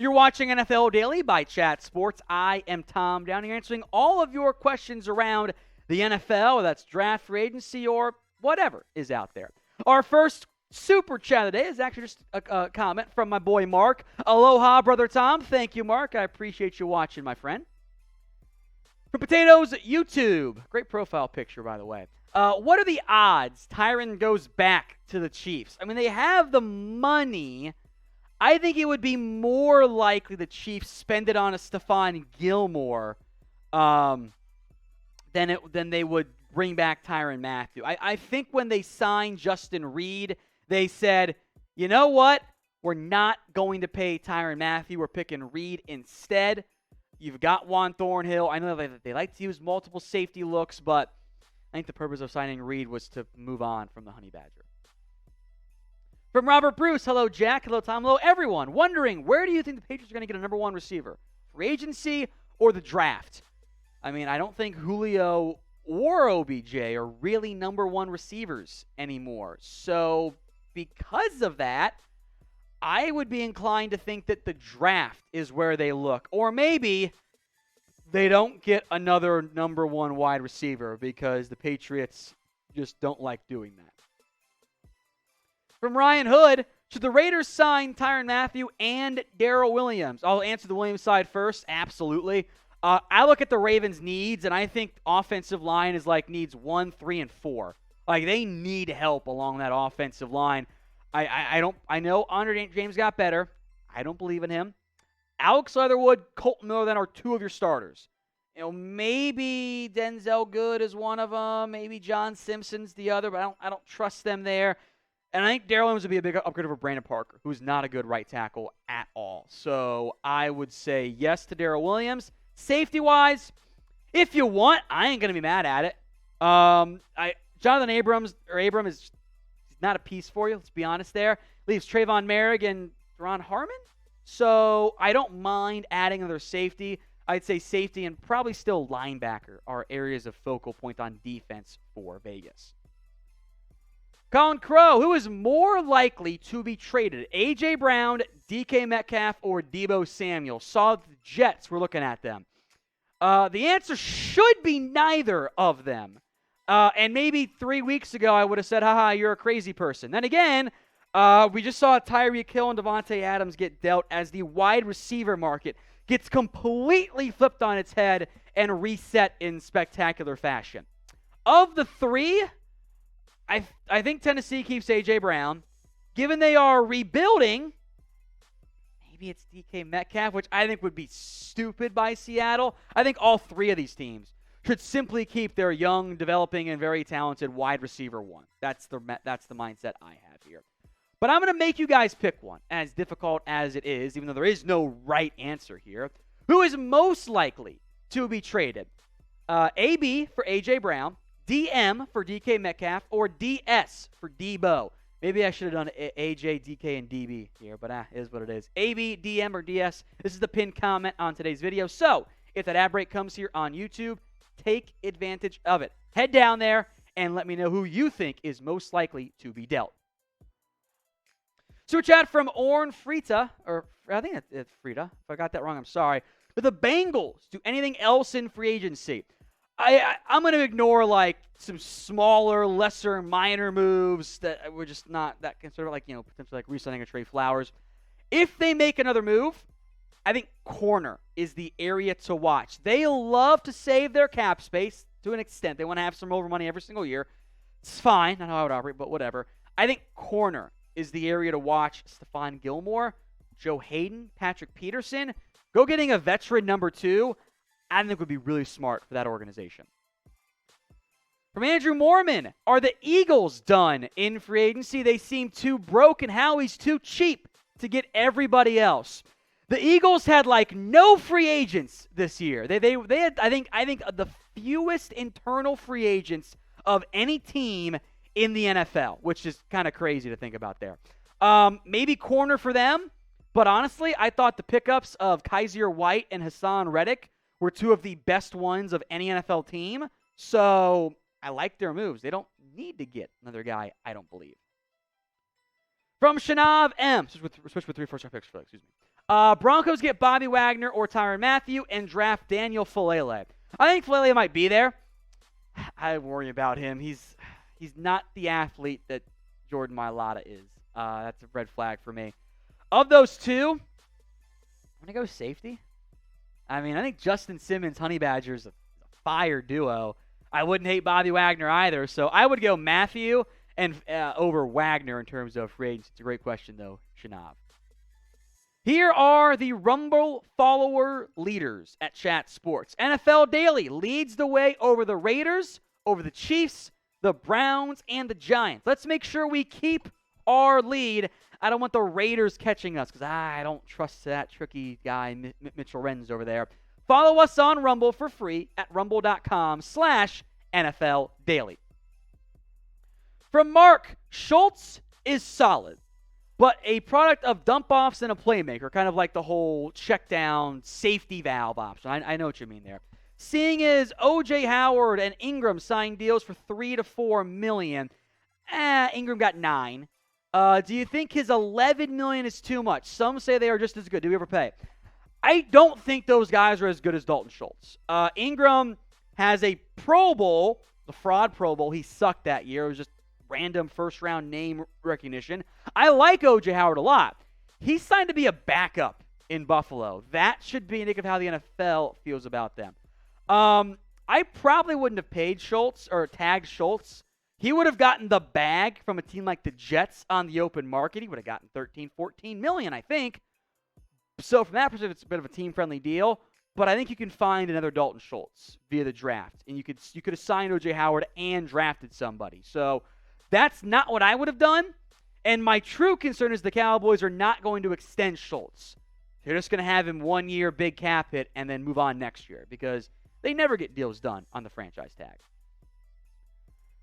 You're watching NFL Daily by Chat Sports. I am Tom Downey, answering all of your questions around the NFL, whether that's draft, free agency, or whatever is out there. Our first super chat today is actually just a comment from my boy Mark. Aloha, Brother Tom. Thank you, Mark. I appreciate you watching, my friend. From Potatoes YouTube. Great profile picture, by the way. What are the odds Tyrann goes back to the Chiefs? I mean, they have the money. I think it would be more likely the Chiefs spend it on a Stephon Gilmore than they would bring back Tyrann Mathieu. I think when they signed Justin Reed, they said, you know what? We're not going to pay Tyrann Mathieu. We're picking Reed instead. You've got Juan Thornhill. I know they like to use multiple safety looks, but I think the purpose of signing Reed was to move on from the Honey Badger. From Robert Bruce, hello Jack, hello Tom, hello everyone. Wondering, where do you think the Patriots are going to get a number one receiver? Free agency or the draft? I mean, I don't think Julio or OBJ are really number one receivers anymore. So because of that, I would be inclined to think that the draft is where they look. Or maybe they don't get another number one wide receiver because the Patriots just don't like doing that. From Ryan Hood, should the Raiders sign Tyrann Mathieu and Darrell Williams? I'll answer the Williams side first. Absolutely. I look at the Ravens' needs, and I think offensive line is like needs 1, 3, and 4. Like, they need help along that offensive line. I know Andre James got better. I don't believe in him. Alex Leatherwood, Colton Miller then are two of your starters. You know, maybe Denzel Good is one of them. Maybe John Simpson's the other, but I don't trust them there. And I think Darrell Williams would be a big upgrade over Brandon Parker, who's not a good right tackle at all. So I would say yes to Darrell Williams. Safety-wise, if you want, I ain't going to be mad at it. Jonathan Abram is not a piece for you, let's be honest there. Leaves Trayvon Merrick and Ron Harmon. So I don't mind adding another safety. I'd say safety and probably still linebacker are areas of focal point on defense for Vegas. Colin Crow, who is more likely to be traded? A.J. Brown, DK Metcalf, or Deebo Samuel? Saw the Jets were looking at them. The answer should be neither of them. And maybe 3 weeks ago, I would have said, haha, you're a crazy person. Then again, we just saw Tyreek Hill and Devontae Adams get dealt as the wide receiver market gets completely flipped on its head and reset in spectacular fashion. Of the three, I think Tennessee keeps A.J. Brown. Given they are rebuilding, maybe it's DK Metcalf, which I think would be stupid by Seattle. I think all three of these teams should simply keep their young, developing, and very talented wide receiver one. That's the mindset I have here. But I'm going to make you guys pick one, as difficult as it is, even though there is no right answer here. Who is most likely to be traded? AB for A.J. Brown, DM for DK Metcalf, or DS for Deebo. Maybe I should have done AJ, DK, and DB here, but it is what it is. AB, DM, or DS. This is the pinned comment on today's video. So if that ad break comes here on YouTube, take advantage of it. Head down there and let me know who you think is most likely to be dealt. Super chat from Orn Frita, or I think it's Frita. If I got that wrong, I'm sorry. But the Bengals do anything else in free agency? I'm going to ignore like some smaller, lesser, minor moves that were just not that considered, like, potentially like re-signing a Trey Flowers. If they make another move, I think corner is the area to watch. They love to save their cap space to an extent. They want to have some over money every single year. It's fine, not how I would operate, but whatever. I think corner is the area to watch. Stephon Gilmore, Joe Hayden, Patrick Peterson. Go getting a veteran number 2. I think would be really smart for that organization. From Andrew Mormon, are the Eagles done in free agency? They seem too broke, and Howie's too cheap to get everybody else. The Eagles had like no free agents this year. They had I think the fewest internal free agents of any team in the NFL, which is kind of crazy to think about there. Maybe corner for them, but honestly, I thought the pickups of Kaiser White and Hassan Reddick were two of the best ones of any NFL team. So I like their moves. They don't need to get another guy, I don't believe. From Shanav M. Switch with 3 first-round picks, excuse me. Broncos get Bobby Wagner or Tyrann Mathieu and draft Daniel Falele. I think Falele might be there. I worry about him. He's not the athlete that Jordan Mailata is. That's a red flag for me. Of those two, I'm going to go safety. I mean, I think Justin Simmons, Honey Badgers, a fire duo. I wouldn't hate Bobby Wagner either. So I would go Mathieu and over Wagner in terms of free agency. It's a great question, though, Shanav. Here are the Rumble follower leaders at Chat Sports. NFL Daily leads the way over the Raiders, over the Chiefs, the Browns, and the Giants. Let's make sure we keep our lead. I don't want the Raiders catching us because I don't trust that tricky guy, Mitchell Renz over there. Follow us on Rumble for free at rumble.com/NFL Daily. From Mark, Schultz is solid, but a product of dump-offs and a playmaker, kind of like the whole check-down safety valve option. I know what you mean there. Seeing as OJ Howard and Ingram signed deals for $3 to $4 million, Ingram got 9. Do you think his $11 million is too much? Some say they are just as good. Do we ever pay? I don't think those guys are as good as Dalton Schultz. Ingram has a Pro Bowl, the fraud Pro Bowl. He sucked that year. It was just random first-round name recognition. I like O.J. Howard a lot. He's signed to be a backup in Buffalo. That should be indicative of how the NFL feels about them. I probably wouldn't have paid Schultz or tagged Schultz. He would have gotten the bag from a team like the Jets on the open market. He would have gotten $13, $14 million, I think. So from that perspective, it's a bit of a team-friendly deal. But I think you can find another Dalton Schultz via the draft. And you could have signed O.J. Howard and drafted somebody. So that's not what I would have done. And my true concern is the Cowboys are not going to extend Schultz. They're just going to have him 1 year, big cap hit, and then move on next year. Because they never get deals done on the franchise tag.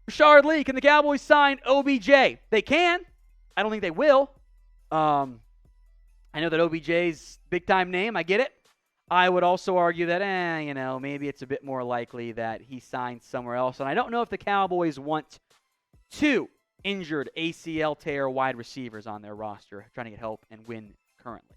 Rashard Lee, can the Cowboys sign OBJ? They can. I don't think they will. I know that OBJ's big-time name. I get it. I would also argue that, maybe it's a bit more likely that he signs somewhere else. And I don't know if the Cowboys want 2 injured ACL tear wide receivers on their roster trying to get help and win currently.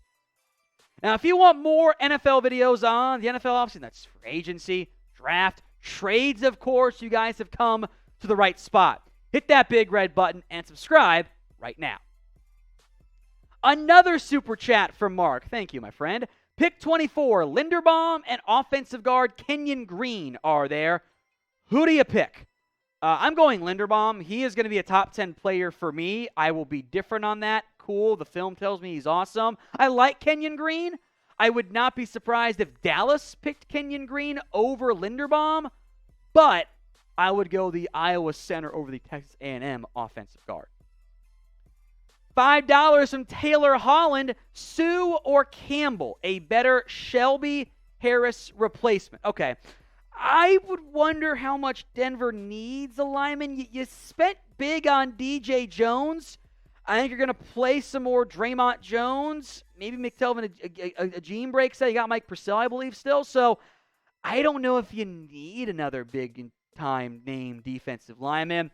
Now, if you want more NFL videos on the NFL offseason, that's free agency, draft, trades, of course, you guys have come to the right spot. Hit that big red button and subscribe right now. Another super chat from Mark. Thank you, my friend. Pick 24, Linderbaum and offensive guard Kenyon Green are there. Who do you pick? I'm going Linderbaum. He is going to be a top 10 player for me. I will be different on that. Cool. The film tells me he's awesome. I like Kenyon Green. I would not be surprised if Dallas picked Kenyon Green over Linderbaum, but I would go the Iowa center over the Texas A&M offensive guard. $5 from Taylor Holland. Sue or Campbell, a better Shelby Harris replacement. Okay. I would wonder how much Denver needs a lineman. You spent big on DJ Jones. I think you're going to play some more Draymond Jones. Maybe McTelvin, a gene break set. You got Mike Purcell, I believe, still. So I don't know if you need another big-time name defensive lineman.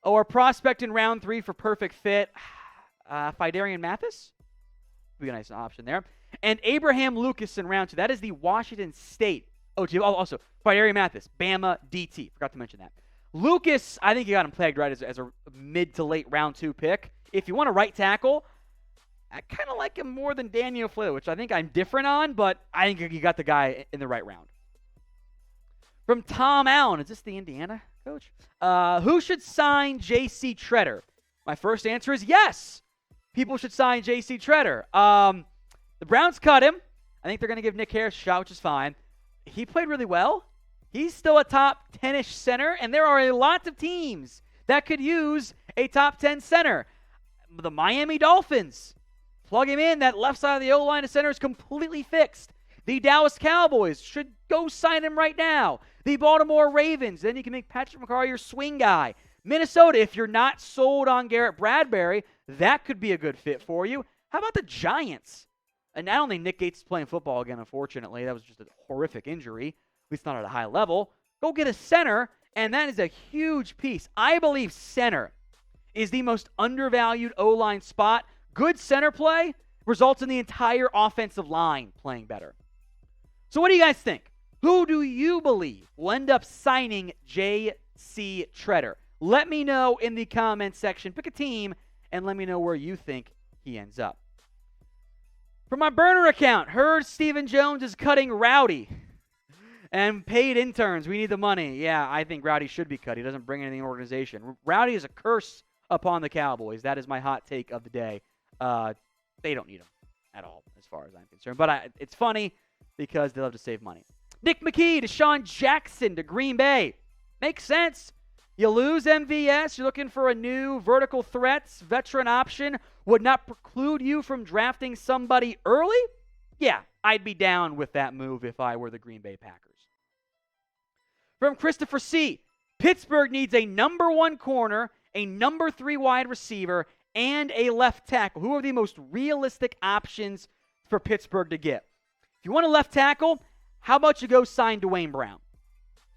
Or prospect in round 3 for perfect fit. Tyrann Mathieu would be a nice option there. And Abraham Lucas in round 2. That is the Washington State. Also, Tyrann Mathieu, Bama DT. Forgot to mention that. Lucas, I think you got him pegged right as a mid to late round 2 pick. If you want a right tackle, I kind of like him more than Daniel Falele, which I think I'm different on, but I think you got the guy in the right round. From Tom Allen, is this the Indiana coach? Who should sign J.C. Tretter? My first answer is yes. People should sign J.C. Tretter. The Browns cut him. I think they're going to give Nick Harris a shot, which is fine. He played really well. He's still a top 10-ish center, and there are a lot of teams that could use a top 10 center. The Miami Dolphins, plug him in. That left side of the O-line of center is completely fixed. The Dallas Cowboys should go sign him right now. The Baltimore Ravens, then you can make Patrick McCarr your swing guy. Minnesota, if you're not sold on Garrett Bradbury, that could be a good fit for you. How about the Giants? And I don't think Nick Gates is playing football again, unfortunately. That was just a horrific injury, at least not at a high level. Go get a center, and that is a huge piece. I believe center is the most undervalued O-line spot. Good center play results in the entire offensive line playing better. So what do you guys think? Who do you believe will end up signing J.C. Tretter? Let me know in the comments section. Pick a team and let me know where you think he ends up. From my burner account, heard Stephen Jones is cutting Rowdy and paid interns. We need the money. Yeah, I think Rowdy should be cut. He doesn't bring anything in the organization. Rowdy is a curse upon the Cowboys. That is my hot take of the day. They don't need him at all, as far as I'm concerned. But it's funny because they love to save money. Nick McKee, DeSean Jackson to Green Bay. Makes sense. You lose MVS. You're looking for a new vertical threats. Veteran option would not preclude you from drafting somebody early. Yeah, I'd be down with that move if I were the Green Bay Packers. From Christopher C., Pittsburgh needs a number 1 corner, a number 3 wide receiver, and a left tackle. Who are the most realistic options for Pittsburgh to get? If you want a left tackle, how about you go sign Dwayne Brown?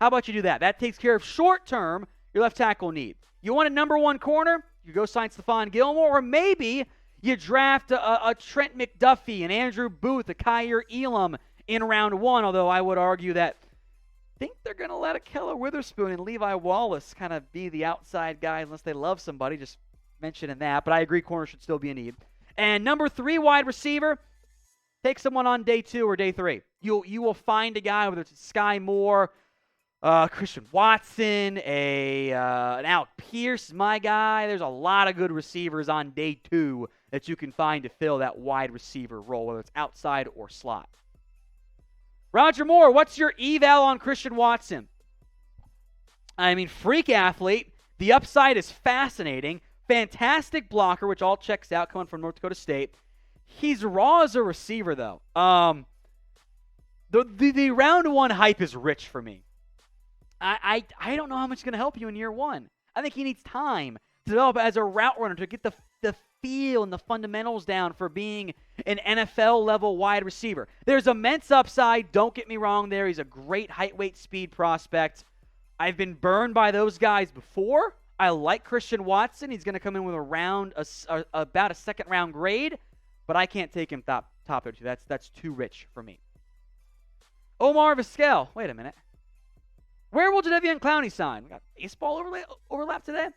How about you do that? That takes care of short-term your left tackle need. You want a number 1 corner? You go sign Stephon Gilmore, or maybe you draft a Trent McDuffie, an Andrew Booth, a Kyer Elam in round 1, although I would argue that I think they're going to let Ahkello Witherspoon and Levi Wallace kind of be the outside guys unless they love somebody, just mentioning that. But I agree corner should still be a need. And number 3 wide receiver, take someone on day 2 or day 3. You will find a guy, whether it's Sky Moore, Christian Watson, an Alec Pierce, my guy. There's a lot of good receivers on day 2 that you can find to fill that wide receiver role, whether it's outside or slot. Roger Moore, what's your eval on Christian Watson? I mean, freak athlete. The upside is fascinating. Fantastic blocker, which all checks out coming from North Dakota State. He's raw as a receiver, though. The round 1 hype is rich for me. I don't know how much it's going to help you in year 1. I think he needs time to develop as a route runner, to get the feel and the fundamentals down for being an NFL-level wide receiver. There's immense upside. Don't get me wrong there. He's a great height, weight, speed prospect. I've been burned by those guys before. I like Christian Watson. He's going to come in with about a second-round grade, but I can't take him top 32. That's too rich for me. Omar Vizquel. Wait a minute. Where will Jadeveon Clowney sign? We got baseball overlap today?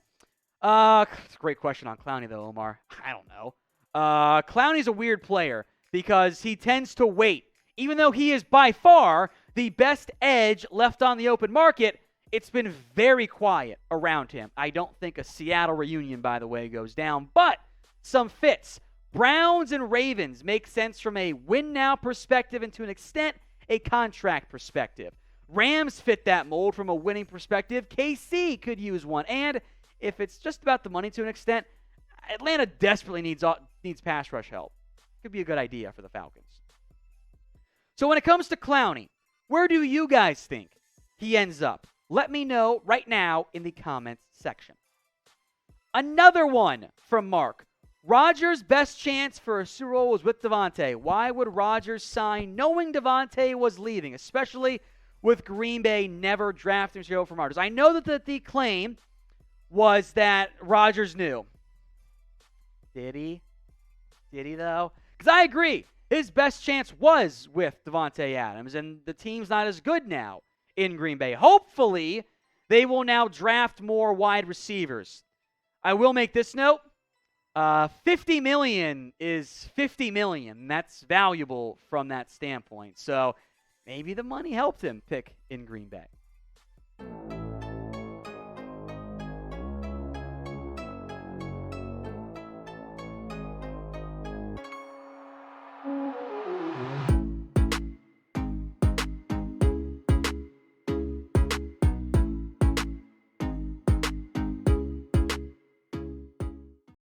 It's a great question on Clowney, though, Omar. I don't know. Clowney's a weird player because he tends to wait. Even though he is by far the best edge left on the open market, it's been very quiet around him. I don't think a Seattle reunion, by the way, goes down, but some fits. Browns and Ravens make sense from a win-now perspective and to an extent, a contract perspective. Rams fit that mold from a winning perspective. KC could use one. And if it's just about the money to an extent, Atlanta desperately needs pass rush help. Could be a good idea for the Falcons. So when it comes to Clowney, where do you guys think he ends up? Let me know right now in the comments section. Another one from Mark. Rodgers' best chance for a Super Bowl was with Davante. Why would Rodgers sign knowing Davante was leaving, especially with Green Bay never drafting Joe from Rodgers? I know that the claim was that Rodgers knew. Did he? Did he, though? Because I agree. His best chance was with Davante Adams, and the team's not as good now in Green Bay. Hopefully, they will now draft more wide receivers. I will make this note. $50 million is $50 million. That's valuable from that standpoint. So maybe the money helped him pick in Green Bay.